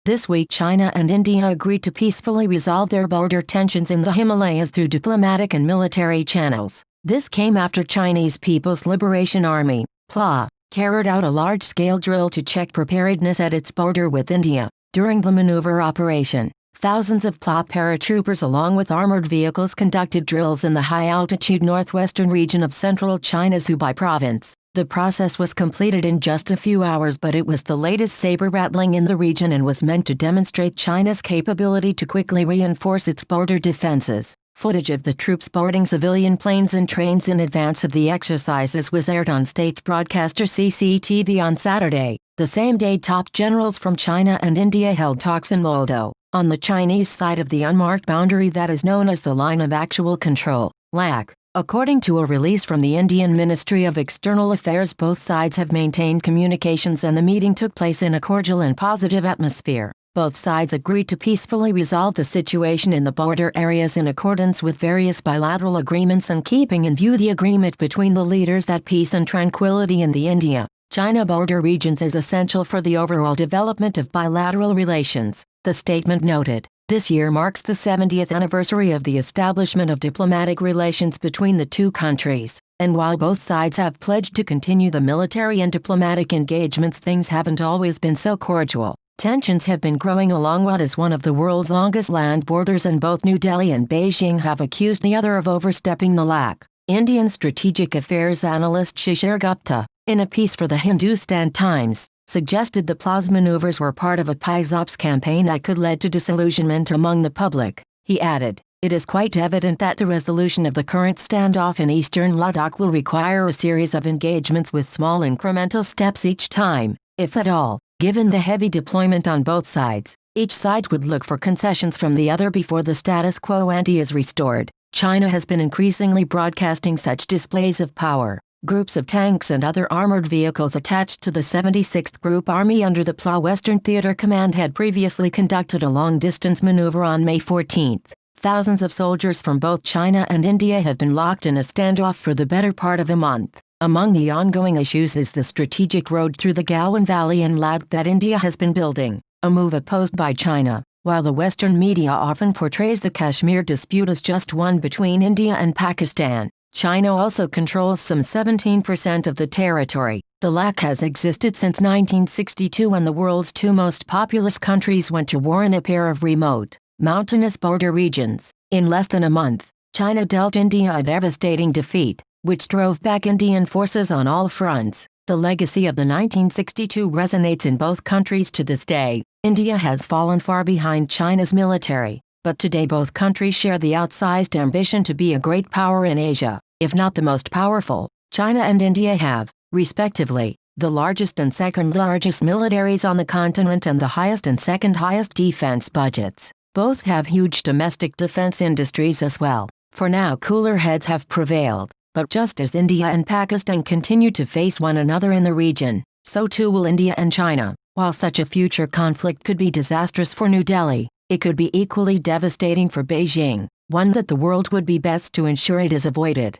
This week China and India agreed to peacefully resolve their border tensions in the Himalayas through diplomatic and military channels. This came after Chinese People's Liberation Army, PLA, carried out a large-scale drill to check preparedness at its border with India. During the maneuver operation, thousands of PLA paratroopers along with armored vehicles conducted drills in the high-altitude northwestern region of central China's Hubei province. The process was completed in just a few hours, but it was the latest saber-rattling in the region and was meant to demonstrate China's capability to quickly reinforce its border defenses. Footage of the troops boarding civilian planes and trains in advance of the exercises was aired on state broadcaster CCTV on Saturday, the same day top generals from China and India held talks in Moldo, on the Chinese side of the unmarked boundary that is known as the Line of Actual Control, LAC. According to a release from the Indian Ministry of External Affairs, both sides have maintained communications and the meeting took place in a cordial and positive atmosphere. Both sides agreed to peacefully resolve the situation in the border areas in accordance with various bilateral agreements and keeping in view the agreement between the leaders that peace and tranquility in the India-China border regions is essential for the overall development of bilateral relations, the statement noted. This year marks the 70th anniversary of the establishment of diplomatic relations between the two countries, and while both sides have pledged to continue the military and diplomatic engagements, things haven't always been so cordial. Tensions have been growing along what is one of the world's longest land borders, and both New Delhi and Beijing have accused the other of overstepping the LAC. Indian strategic affairs analyst Shishir Gupta, in a piece for the Hindustan Times, suggested the PLA's maneuvers were part of a PSYOPs campaign that could lead to disillusionment among the public. He added, "It is quite evident that the resolution of the current standoff in eastern Ladakh will require a series of engagements with small incremental steps each time, if at all. Given the heavy deployment on both sides, each side would look for concessions from the other before the status quo ante is restored." China has been increasingly broadcasting such displays of power. Groups of tanks and other armored vehicles attached to the 76th Group Army under the PLA Western Theater Command had previously conducted a long-distance maneuver on May 14. Thousands of soldiers from both China and India have been locked in a standoff for the better part of a month. Among the ongoing issues is the strategic road through the Galwan Valley and Ladakh that India has been building, a move opposed by China. While the Western media often portrays the Kashmir dispute as just one between India and Pakistan, China also controls some 17% of the territory. The LAC has existed since 1962 when the world's two most populous countries went to war in a pair of remote, mountainous border regions. In less than a month, China dealt India a devastating defeat, which drove back Indian forces on all fronts. The legacy of the 1962 resonates in both countries to this day. India has fallen far behind China's military, but today both countries share the outsized ambition to be a great power in Asia. If not the most powerful, China and India have, respectively, the largest and second largest militaries on the continent and the highest and second highest defense budgets. Both have huge domestic defense industries as well. For now, cooler heads have prevailed, but just as India and Pakistan continue to face one another in the region, so too will India and China. While such a future conflict could be disastrous for New Delhi, it could be equally devastating for Beijing, one that the world would be best to ensure it is avoided.